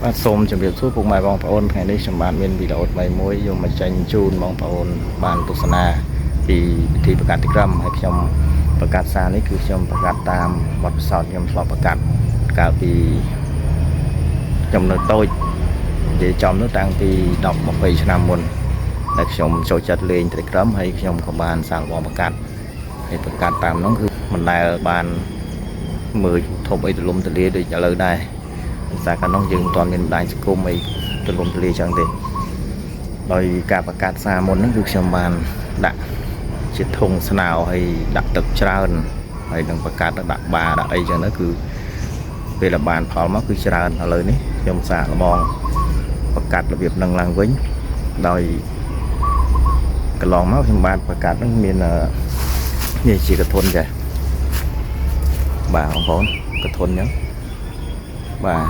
បាទសូមជម្រាបសួរពុកម៉ែបងប្អូនថ្ងៃនេះខ្ញុំបានមានវីដេអូថ្មីមួយយកមកចេញជូនបងប្អូនបានទស្សនាពីពិធីប្រកាសទីក្រុមហើយខ្ញុំប្រកាសសារនេះគឺខ្ញុំប្រកាសតាមបទពិសោធន៍ខ្ញុំធ្លាប់ប្រកាសកាលពីខ្ញុំនៅតូចនិយាយចំនោះតាំងពី10-20ឆ្នាំមុនដែលខ្ញុំចូលចិត្តលេងត្រីក្រុមហើយខ្ញុំក៏បានសាកល្បងប្រកាសហើយប្រកាសតាមនោះគឺមិនដែលបានមើលធំអីទលំទលាដូចឥឡូវដែរតែកាលនោះយើងមិនទាន់មានបណ្ដាញសង្គមអីទលំទលាចឹងទេដោយការប្រកាសសារមុនហ្នឹងគឺខ្ញុំបានដាក់ជាធុងស្នោហើយដាក់ទឹកច្រើនហើយនឹងប្រកាសដាក់បាដាក់អីចឹងទៅគឺពេលបានផលមកគឺច្រើនឥឡូវនេះខ្ញុំសាកល្បងប្រកាសរបៀបនឹងឡើងវិញដោយកន្លងមកខ្ញុំបានប្រកាសហ្នឹងមាននេះជាកធុនចាបាទបងប្អូនកធុនចឹងបាទ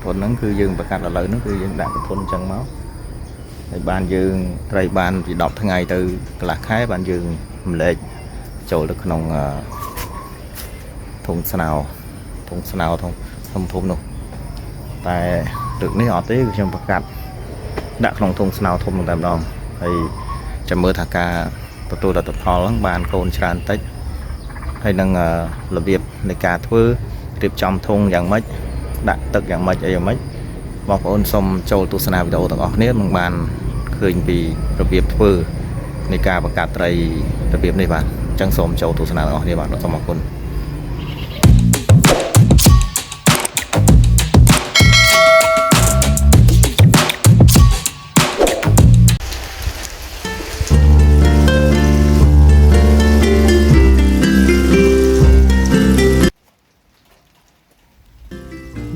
ធុនហ្នឹងគឺយើងប្រកាសឥឡូវហ្នឹងគឺយើងដាក់ធុនអញ្ចឹងមកហើយបានយើងត្រីបានពី10ថ្ងៃទៅកន្លះខែបានយើងរំលែកចូលទៅក្នុងធុងស្នោធុងធំនោះតែលើកនេះអត់ទេគឺខ្ញុំប្រកាសដាក់ក្នុងធុងស្នោធំតែម្ដងហើយចាំមើលថាការទទួលលទ្ធផលហ្នឹងបានកូនច្រើនតិចហើយនឹងរបៀបនៃការធ្វើរៀបចំធុងយ៉ាងម៉េចដាក់ទឹកយ៉ាងម៉េចអីយ៉ាងម៉េចបងប្អូនសូមចូលទស្សនាវីដេអូទាំងអស់គ្នានឹងបានឃើញពីរបៀបធ្វើនៃការបង្កាត់ត្រីរបៀបនេះបាទអញ្ចឹងសូមចូលទស្សនាទាំងអស់គ្នាបាទសូមអរគុណ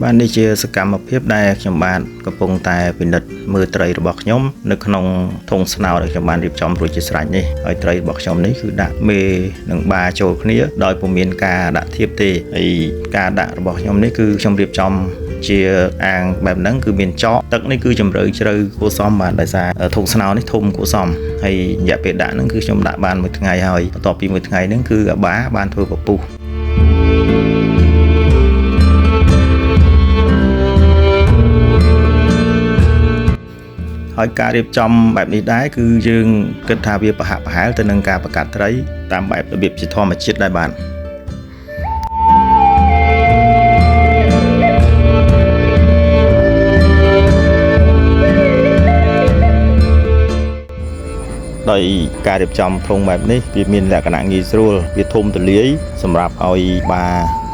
បាទនេះជាសកម្មភាពដែលខ្ញុំបានកំពុងតែពិនិត្យមើលត្រីរបស់ខ្ញុំនៅក្នុងធុងស្នោដែលខ្ញុំបានរៀបចំរួចជាស្រេចនេះហើយត្រីរបស់ខ្ញុំនេះគឺដាក់មេនិងបាចូលគ្នាដោយពុំមានការដាក់ធៀបទេហើយការដាក់របស់ខ្ញុំនេះគឺខ្ញុំរៀបចំជាអាងបែបហ្នឹងគឺមានចកទឹកនេះគឺជម្រៅជ្រៅគួរសមបានដោយសារធុងស្នោនេះធំគួរសមហើយរយៈពេលដាក់ហ្នឹងគឺខ្ញុំដាក់បានមួយថ្ងៃហើយបន្ទាប់ពីមួយថ្ងៃហ្នឹងគឺអាបាបានធ្វើពពុះហើយការរៀបចំបែបនេះដែរគឺយើងគិតថាវាប្រហាក់ប្រហែលទៅនឹងការបង្កាត់ត្រីតាមបែបរបៀបជាធម្មជាតិដែរបាទដោយការរៀបចំធុងបែបនេះវាមានលក្ខណៈងាយស្រួលវាធំទូលាយសម្រាប់ឲ្យបា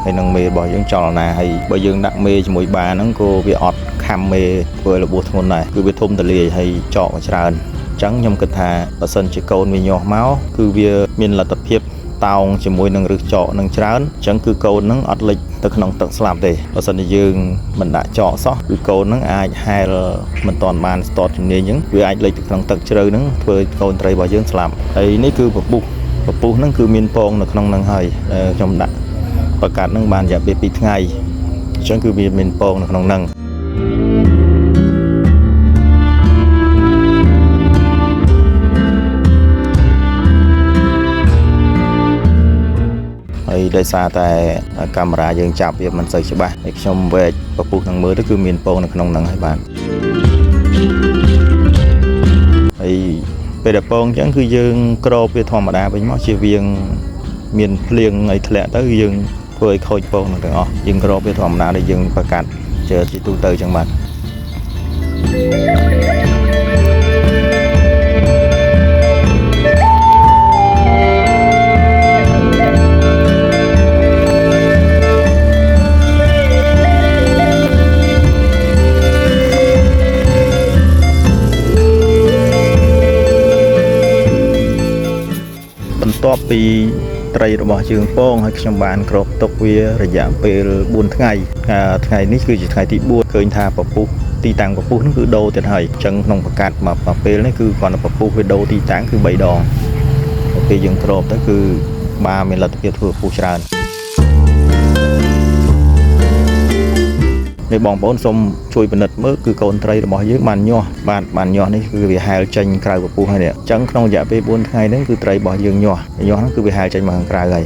ហើយនឹងមេរបស់យើងចលនាហើយបើយើងដាក់មេជាមួយបាហ្នឹងក៏វាអត់ខំមេធ្វើរបួសធ្ងន់ដែរគឺវាធំទូលាយហើយចកច្រើនអញ្ចឹងខ្ញុំគិតថាបើសិនជាកូនវាញាស់មកគឺវាមានលទ្ធភាពតោងជាមួយនឹងរឹសចកនឹងច្រើនអញ្ចឹងគឺកូនហ្នឹងអត់លិចទៅក្នុងទឹកស្លាប់ទេបើសិនជាយើងមិនដាក់ចកសោះគឺកូនហ្នឹងអាចហែលមិនទាន់បានស្ទាត់ជំនាញអញ្ចឹងវាអាចលិចទៅក្នុងទឹកជ្រៅហ្នឹងធ្វើកូនត្រីរបស់យើងស្លាប់ហើយនេះគឺពពុះហ្នឹងគឺមានពងនៅក្នុងហ្នឹងហើយខ្ញុំដាក់ប្រកាសនឹងបានរយៈពេល2ថ្ងៃអញ្ចឹងគឺវាមានពងនៅក្នុងហ្នឹងហើយដោយសារតែកាមេរ៉ាយើងចាប់វាមិនសូវច្បាស់ហើយខ្ញុំវែកពពុះនឹងមើលទៅគឺមានពងនៅក្នុងហ្នឹងហើយបាទហើយពេលដែលពងអញ្ចឹងគឺយើងក្របវាធម្មតាវិញមកជាវាងមានភ្លៀងអីធ្លាក់ទៅយើងធ្វើឲ្យខូចពងទាំងអស់យើងក្របវាធម្មតាដែលយើងប្រកាសជាទូទៅចឹងបាទបន្ទាប់ពីត្រីរបស់យើងពងហើយខ្ញុំបានគ្របទុកវារយៈពេល4ថ្ងៃថ្ងៃនេះគឺជាថ្ងៃទី4ឃើញថាពពុះទីតាំងពពុះនោះគឺដូរទៀតហើយអញ្ចឹងក្នុងប្រកាសមកពេលនេះគឺគាត់ពពុះវាដូរទីតាំងគឺ3ដងពេលយើងគ្របទៅគឺបាមានលទ្ធភាពធ្វើពពុះច្រើននេះបងប្អូនសូមជួយពិនិត្យមើលគឺកូនត្រីរបស់យើងបានញាស់បានញាស់នេះគឺវាហែលចេញក្រៅពពុះហើយនេះអញ្ចឹងក្នុងរយៈពេល4ថ្ងៃហ្នឹងគឺត្រីរបស់យើងញាស់ហ្នឹងគឺវាហែលចេញមកខាងក្រៅហើយ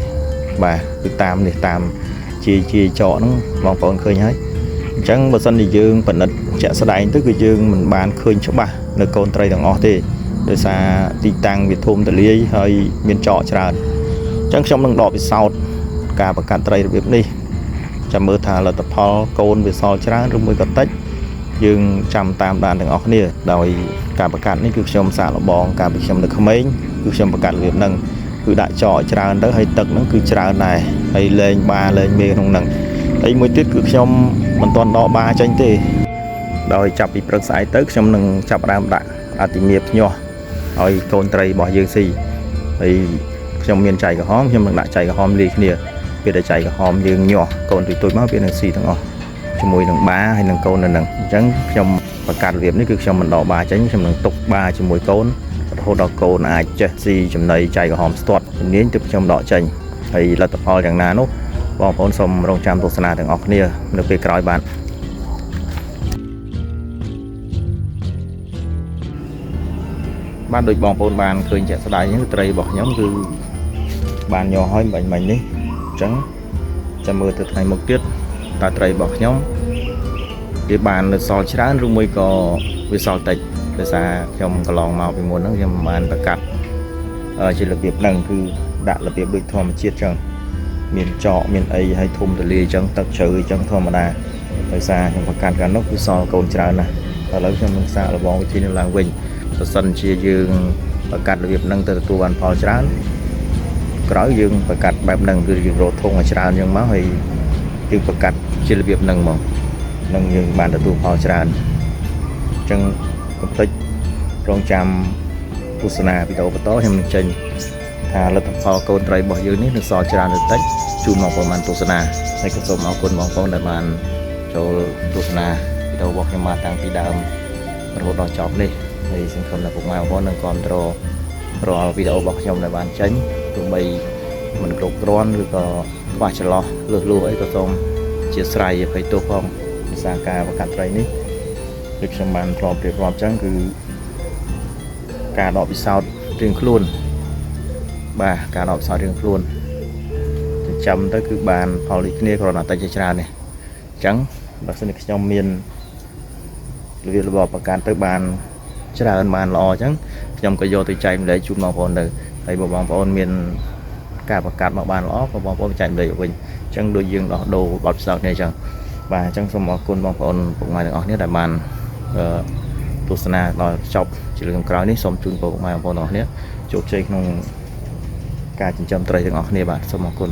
បាទគឺតាមនេះតាមជាចកហ្នឹងបងប្អូនឃើញហើយ ចឹងបើសិនជាយើងពិនិត្យជាក់ស្ដែងទៅគឺយើងមិនបានឃើញច្បាស់នៅកូនត្រីទាំងអស់ទេដោយសារទីតាំងវាធំទលាយហើយមានចកច្រើនចឹងខ្ញុំនឹងដកពិសោធន៍ការបង្កាត់ត្រីរបៀបនេះចាំមើលថាលទ្ធផលកូនវាសល់ច្រើនឬមួយក៏តិចយើងចាំតាមដានទាំងអស់គ្នាដោយការបង្កាត់នេះគឺខ្ញុំសាកល្បងកាលពីខ្ញុំនៅក្មេងគឺខ្ញុំបង្កាត់របៀបហ្នឹងគឺដាក់ចកច្រើនទៅហើយទឹកហ្នឹងគឺច្រើនដែរហើយលេងបាលេងមេក្នុងហ្នឹងហើយមួយទៀតគឺខ្ញុំមិនទាន់ដកបាចេញទេដោយចាប់ពីព្រឹកស្អែកទៅខ្ញុំនឹងចាប់ផ្ដើមដាក់អតិមាភ្ញាស់ឲ្យកូនត្រីរបស់យើងស៊ីហើយខ្ញុំមានចៃក្រហមខ្ញុំនឹងដាក់ចៃក្រហមលាយគ្នាពេលដែលចៃក្រហមយើងញាស់កូនទុយៗមកវានឹងស៊ីទាំងអស់ជាមួយនឹងបាហើយនឹងកូននៅនឹងអញ្ចឹងខ្ញុំបង្កើតរបៀបនេះគឺខ្ញុំមិនដកបាចេញខ្ញុំនឹងទុកបាជាមួយកូនរហូតដល់កូនអាចចេះស៊ីចំណីចៃក្រហមស្ទាត់ជំនាញទើបខ្ញុំដកចេញហើយលទ្ធផលយ៉ាងណានោះបងប្អូនសូមរងចាំទស្សនាទាំងអស់គ្នានៅពេលក្រោយបាទដូចបងប្អូនបានឃើញជាក់ស្ដែងហ្នឹងត្រីរបស់ខ្ញុំគឺបានញ័រហើយបាញ់នេះអញ្ចឹងចាំមើលទៅថ្ងៃមុខទៀតតើត្រីរបស់ខ្ញុំវាបាននៅសល់ច្រើនឬមួយក៏វាសល់តិចដោយសារខ្ញុំកន្លងមកពីមុនហ្នឹងខ្ញុំបានប្រកាសជារបៀបហ្នឹងគឺដាក់របៀបដូចធម្មជាតិអញ្ចឹងមានចកមានអីហើយធំទលាយអញ្ចឹងទឹកជ្រៅអញ្ចឹងធម្មតាដោយសារខ្ញុំប្រកាសកាលនោះគឺសល់កូនច្រើនណាស់ឥឡូវខ្ញុំនឹងសាកល្បងវិធីនេះឡើងវិញបើសិនជាយើងប្រកាសរបៀបហ្នឹងទៅទទួលបានផលច្រើនក្រោយយើងប្រកាសបែបហ្នឹងគឺយើងរកធុងឲ្យច្រើនអញ្ចឹងមកហើយយើងប្រកាសជារបៀបហ្នឹងមកនឹងយើងបានទទួលផលច្រើនអញ្ចឹងកុំភ្លេចរងចាំទស្សនាវីដេអូបន្តខ្ញុំនឹងចេញថាលទ្ធផលកូនត្រីរបស់យើងនេះនឹងសល់ច្រើនឬតិចជូនបងប្អូនបានទស្សនាហើយក៏សូមអរគុណបងប្អូនដែលបានចូលទស្សនាវីដេអូរបស់ខ្ញុំមកតាំងពីដើមរហូតដល់ចប់នេះហើយសង្ឃឹមថាពុកម៉ែបងប្អូននឹងគាំទ្ររាល់វីដេអូរបស់ខ្ញុំដែលបានចេញទោះបីមិនគ្រប់គ្រាន់ឬក៏ខ្វះចន្លោះលឺលួអីក៏សូមអធិស្ឋានអភ័យទោសផងដោយសារការបង្កាត់ត្រីនេះដូចខ្ញុំបានធ្លាប់រៀបរាប់អញ្ចឹងគឺការដកពិសោធន៍រៀងខ្លួនបាទការដកពិសោធន៍រៀងខ្លួនចិញ្ចឹមទៅគឺបានផលដូចគ្នាគ្រាន់តែតិចជាច្រើននេះអញ្ចឹងបើសិនជាខ្ញុំមានរបៀបរបបបង្កាត់ទៅបានច្រើនបានល្អអញ្ចឹងខ្ញុំក៏យកទៅចែកម្លែកជូនបងប្អូនទៅហើយបើបងប្អូនមានការបង្កាត់មកបានល្អក៏បងប្អូនចែកម្លែកវិញអញ្ចឹងដូចយើងដោះដូរបទពិសោធន៍គ្នាអញ្ចឹងបាទអញ្ចឹងសូមអរគុណបងប្អូនពុកម៉ែទាំងអស់គ្នាដែលបានទស្សនាដល់ចប់ជាលើកក្រោយនេះសូមជូនពរពុកម៉ែបងប្អូនទាំងអស់គ្នាជោគជ័យក្នុងការចិញ្ចឹមត្រីទាំងអស់គ្នាបាទសូមអរគុណ